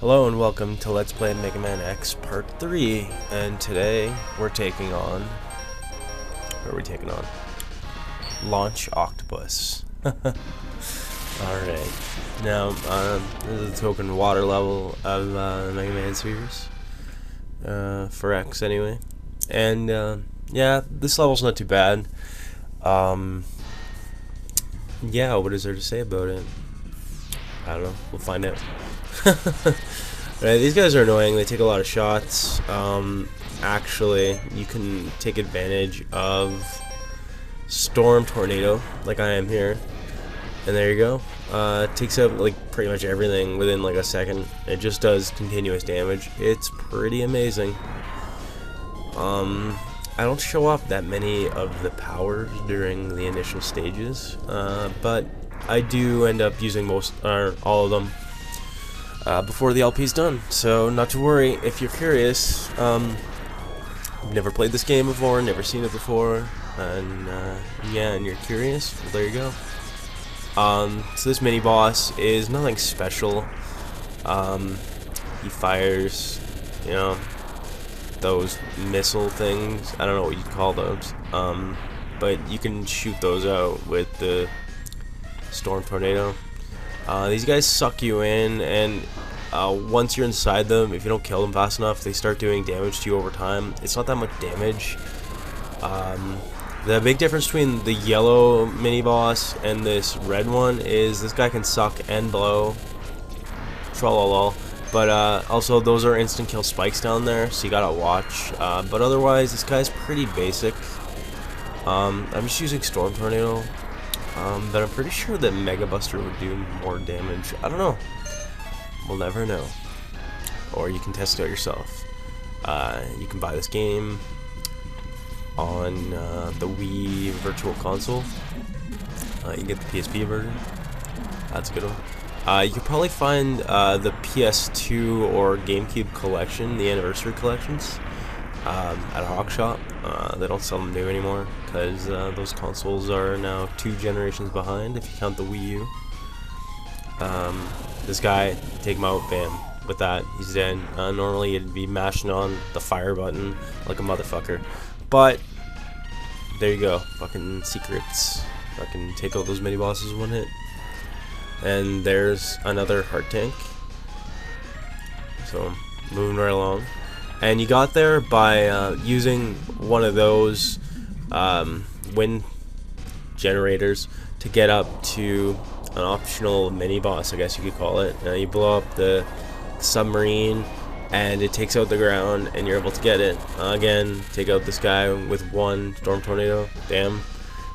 Hello and welcome to Let's Play MegamanX Part 3, and today we're taking on... What are we taking on? Launch Octopus. Alright, now, this is the token water level of Mega Man spheres. For X anyway. And, yeah, this level's not too bad. Yeah, what is there to say about it? I don't know, we'll find out. Right, these guys are annoying. They take a lot of shots. Actually, you can take advantage of Storm Tornado, like I am here, and there you go. It takes out like pretty much everything within like a second. It just does continuous damage. It's pretty amazing. I don't show off that many of the powers during the initial stages, but I do end up using most or all of them before the LP's done, so not to worry if you're curious. You've never played this game before, never seen it before, and yeah, and you're curious, well, there you go. So this mini boss is nothing special. He fires, you know, those missile things. I don't know what you call those, but you can shoot those out with the Storm Tornado. These guys suck you in, and once you're inside them, if you don't kill them fast enough, they start doing damage to you over time. It's not that much damage. The big difference between the yellow mini-boss and this red one is this guy can suck and blow. Trollolol. But also, those are instant kill spikes down there, so you gotta watch. But otherwise, this guy's pretty basic. I'm just using Storm Tornado. But I'm pretty sure that Mega Buster would do more damage. I don't know. We'll never know. Or you can test it out yourself. You can buy this game on the Wii Virtual Console. You can get the PSP version. That's a good one. You could probably find the PS2 or GameCube collection, the anniversary collections, at a Rock Shop. They don't sell them new anymore because those consoles are now 2 generations behind if you count the Wii U. This guy, take him out, bam, with that, he's dead. Normally you'd be mashing on the fire button like a motherfucker, but there you go, fucking secrets. Fucking take out those mini bosses in one hit. And there's another heart tank. So, moving right along. And you got there by using one of those wind generators to get up to an optional mini-boss, I guess you could call it. You blow up the submarine, and it takes out the ground, and you're able to get it. Again, take out this guy with one Storm Tornado. Damn.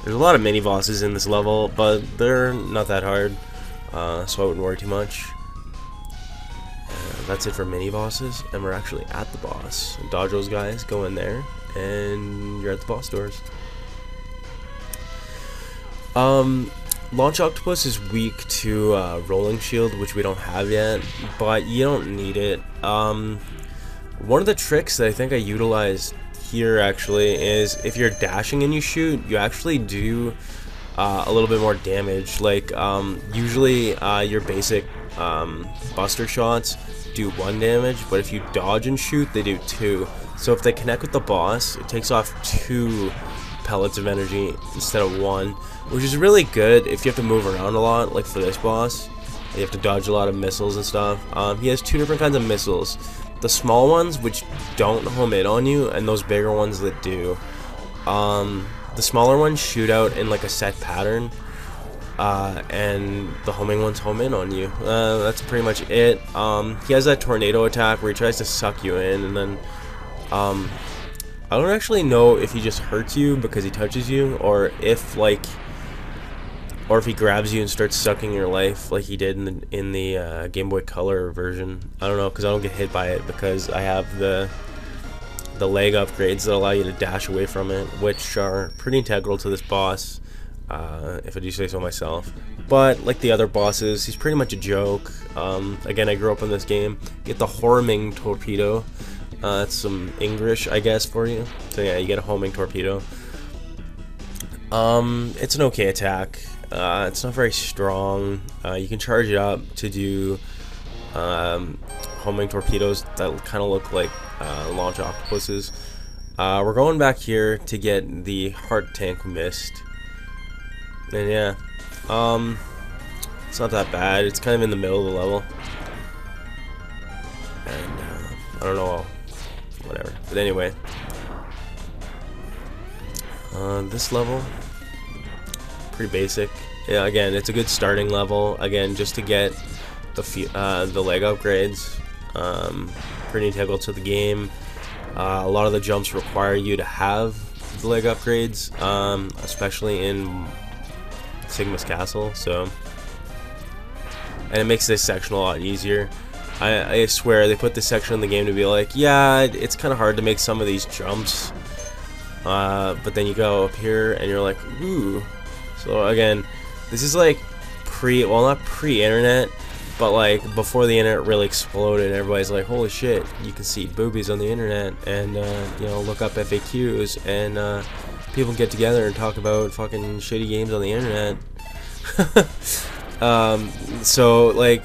There's a lot of mini-bosses in this level, but they're not that hard, so I wouldn't worry too much. That's it for mini bosses, and we're actually at the boss. Dodge those guys, go in there, and you're at the boss doors. Launch Octopus is weak to Rolling Shield, which we don't have yet, but you don't need it. One of the tricks that I think I utilized here actually is if you're dashing and you shoot, you actually do a little bit more damage. Like usually your basic buster shots do 1 damage, but if you dodge and shoot, they do 2. So if they connect with the boss, it takes off 2 pellets of energy instead of 1, which is really good if you have to move around a lot, like for this boss. You have to dodge a lot of missiles and stuff. He has 2 different kinds of missiles. The small ones, which don't home in on you, and those bigger ones that do. The smaller ones shoot out in like a set pattern, and the homing ones home in on you. That's pretty much it. He has that tornado attack where he tries to suck you in, and then I don't actually know if he just hurts you because he touches you, or if he grabs you and starts sucking your life like he did in the Game Boy Color version. I don't know, because I don't get hit by it because I have the leg upgrades that allow you to dash away from it, which are pretty integral to this boss, if I do say so myself. But like the other bosses, he's pretty much a joke. Again, I grew up in this game. Get the homing torpedo. That's some English, I guess, for you. So yeah, you get a homing torpedo. It's an okay attack. It's not very strong. You can charge it up to do homing torpedoes that kind of look like launch octopuses. We're going back here to get the heart tank mist. And yeah, it's not that bad. It's kind of in the middle of the level. And I don't know, whatever. But anyway, this level, pretty basic. Yeah, again, it's a good starting level. Again, just to get the leg upgrades. Pretty integral to the game. A lot of the jumps require you to have the leg upgrades, especially in Sigma's Castle. So, and it makes this section a lot easier. I swear they put this section in the game to be like, yeah, it's kind of hard to make some of these jumps, but then you go up here and you're like, ooh. So again, this is like well, not pre-internet, but like before the internet really exploded. Everybody's like, holy shit, you can see boobies on the internet, and you know, look up FAQs, and people get together and talk about fucking shitty games on the internet. So like,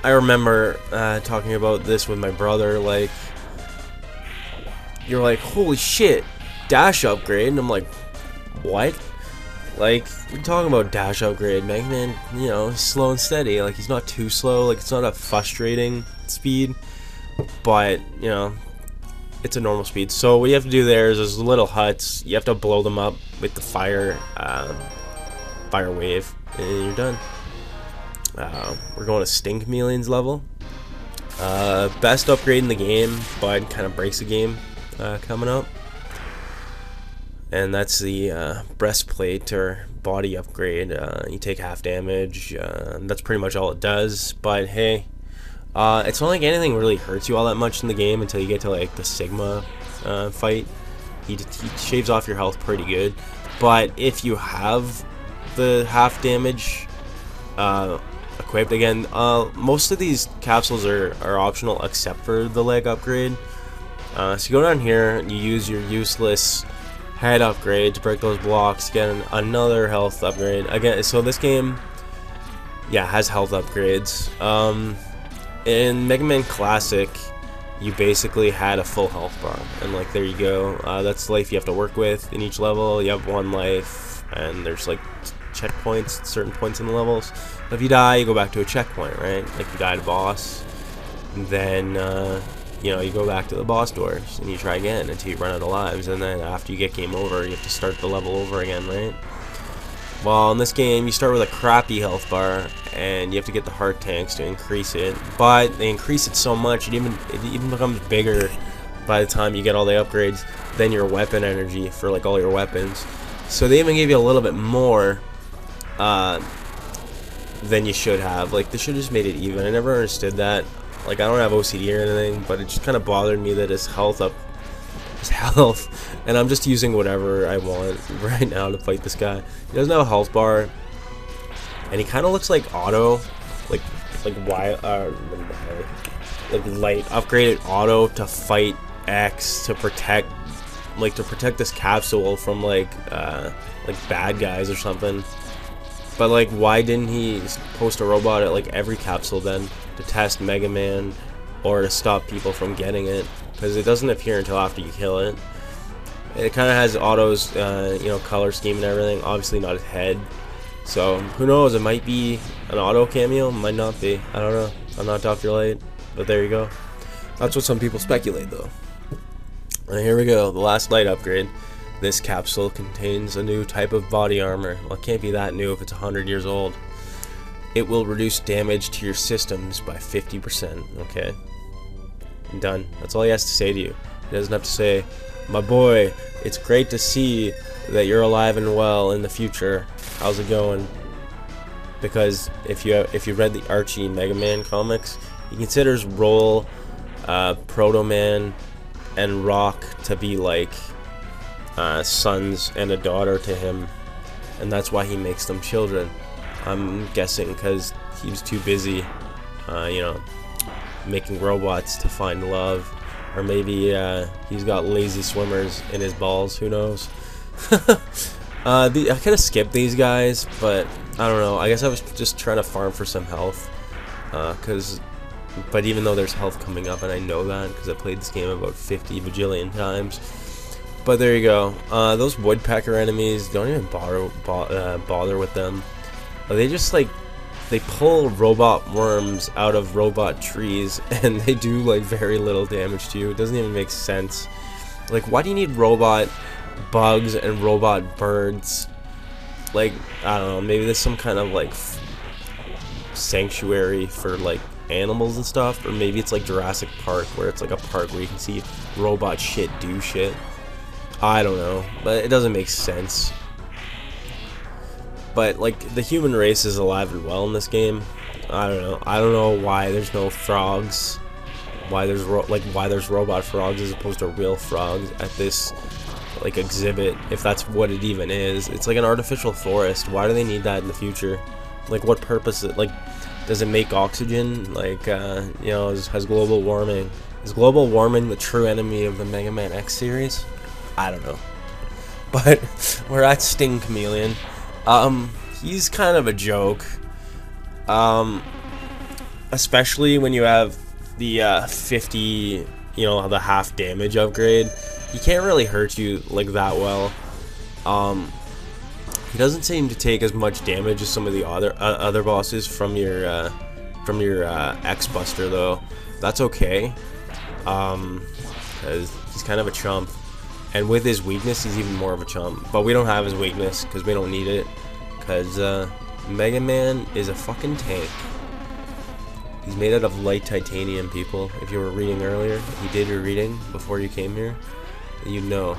I remember talking about this with my brother. Like, you're like, holy shit, dash upgrade, and I'm like, what? Like, we're talking about dash upgrade. Megaman, you know, slow and steady. Like, he's not too slow. Like, it's not a frustrating speed, but you know, it's a normal speed. So what you have to do there is those little huts. You have to blow them up with the fire wave, and you're done. We're going to Stink Chameleon's level. Best upgrade in the game, but kind of breaks the game coming up. And that's the breastplate or body upgrade. You take half damage. That's pretty much all it does. But hey, it's not like anything really hurts you all that much in the game until you get to like the Sigma fight. He shaves off your health pretty good. But if you have the half damage equipped, again, most of these capsules are optional except for the leg upgrade. So you go down here, you use your useless head upgrade to break those blocks, get another health upgrade. Again, so this game, yeah, has health upgrades. In Mega Man Classic, you basically had a full health bar, and like, there you go. That's the life you have to work with in each level. You have 1 life, and there's like checkpoints at certain points in the levels. If you die, you go back to a checkpoint, right? Like, you died a boss, and then you know, you go back to the boss doors and you try again until you run out of lives, and then after you get game over, you have to start the level over again, right? Well, in this game, you start with a crappy health bar, and you have to get the heart tanks to increase it, but they increase it so much, it even becomes bigger by the time you get all the upgrades than your weapon energy for like all your weapons. So they even give you a little bit more than you should have. Like, they should have just made it even. I never understood that. Like, I don't have OCD or anything, but it just kind of bothered me that his health, and I'm just using whatever I want right now to fight this guy. He doesn't have a health bar, and he kind of looks like Auto, like light upgraded Auto to fight X to protect this capsule from like bad guys or something. But like, why didn't he post a robot at like every capsule then to test Mega Man or to stop people from getting it? Because it doesn't appear until after you kill it. It kind of has Auto's you know, color scheme and everything. Obviously not his head. So who knows? It might be an Auto cameo. Might not be. I don't know. I'm not Dr. Light. But there you go. That's what some people speculate though. And here we go. The last light upgrade. This capsule contains a new type of body armor. Well, it can't be that new if it's 100 years old. It will reduce damage to your systems by 50%. Okay. Done. That's all he has to say to you. He doesn't have to say, my boy, it's great to see that you're alive and well in the future. How's it going? Because if you read the Archie Mega Man comics, he considers Roll, Proto Man, and Rock to be like sons and a daughter to him, and that's why he makes them children. I'm guessing because he was too busy, you know, making robots to find love, or maybe he's got lazy swimmers in his balls. Who knows? I kind of skipped these guys, but I don't know. I guess I was just trying to farm for some health, because But even though there's health coming up, and I know that because I played this game about 50 bajillion times. But there you go. Those woodpecker enemies, don't even bother with them. They just like, they pull robot worms out of robot trees, and they do like very little damage to you. It doesn't even make sense. Like, why do you need robot bugs and robot birds? Like, I don't know, maybe there's some kind of like sanctuary for like animals and stuff, or maybe it's like Jurassic Park, where it's like a park where you can see robot shit do shit. I don't know, but it doesn't make sense. But like, the human race is alive and well in this game. I don't know why there's no frogs, why there's robot frogs as opposed to real frogs at this like exhibit, if that's what it even is. It's like an artificial forest. Why do they need that in the future? Like, what purpose? Like, does it make oxygen? Like, you know, has global warming? Is global warming the true enemy of the MegamanX series? I don't know. But we're at Sting Chameleon. He's kind of a joke. Especially when you have the 50, you know, the half damage upgrade. He can't really hurt you like that well. He doesn't seem to take as much damage as some of the other bosses from your X Buster, though. That's okay, because he's kind of a chump, and with his weakness, he's even more of a chump. But we don't have his weakness because we don't need it, because Mega Man is a fucking tank. He's made out of light titanium, people. If you were reading earlier, if you did your reading before you came here, you know.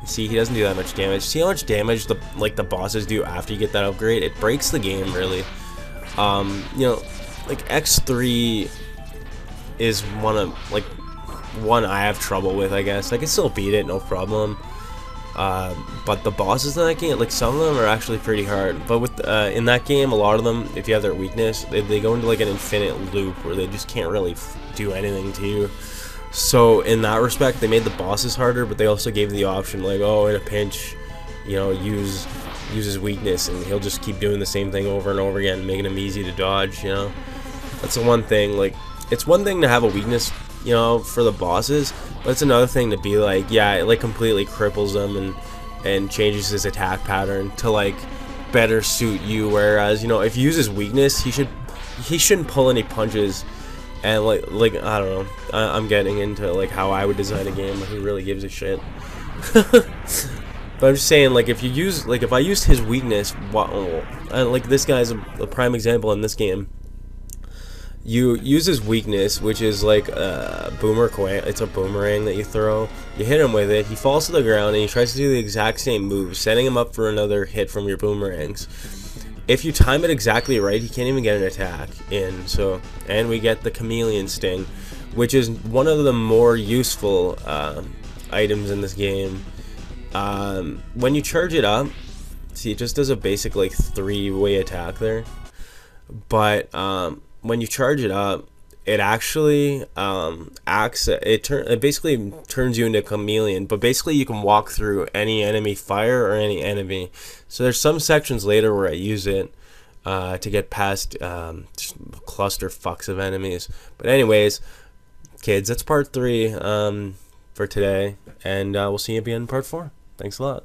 See, he doesn't do that much damage. See how much damage the bosses do after you get that upgrade? It breaks the game, really. You know, like X3 is one I have trouble with, I guess. I can still beat it, no problem. But the bosses in that game, like, some of them are actually pretty hard. But with in that game, a lot of them, if you have their weakness, they go into like an infinite loop where they just can't really do anything to you. So in that respect, they made the bosses harder, but they also gave the option, like, oh, in a pinch, you know, use his weakness, and he'll just keep doing the same thing over and over again, making him easy to dodge. You know, that's the one thing. Like, it's one thing to have a weakness, you know, for the bosses, but it's another thing to be like, yeah, it like completely cripples them and changes his attack pattern to like better suit you. Whereas, you know, if you use his weakness, he shouldn't pull any punches. And like I don't know, I'm getting into like how I would design a game. Like, who really gives a shit? But I'm just saying, like, if you use, like, if I used his weakness, like, this guy's a prime example in this game. You use his weakness, which is like a it's a boomerang that you throw. You hit him with it, he falls to the ground, and he tries to do the exact same move, setting him up for another hit from your boomerangs. If you time it exactly right, he can't even get an attack in. So, and we get the chameleon sting, which is one of the more useful items in this game. When you charge it up, see, it just does a basic like 3-way attack there. But when you charge it up, it actually it basically turns you into a chameleon. But basically, you can walk through any enemy fire or any enemy. So there's some sections later where I use it to get past just cluster fucks of enemies. But anyways, kids, that's part 3 for today, and we'll see you again in part 4. Thanks a lot.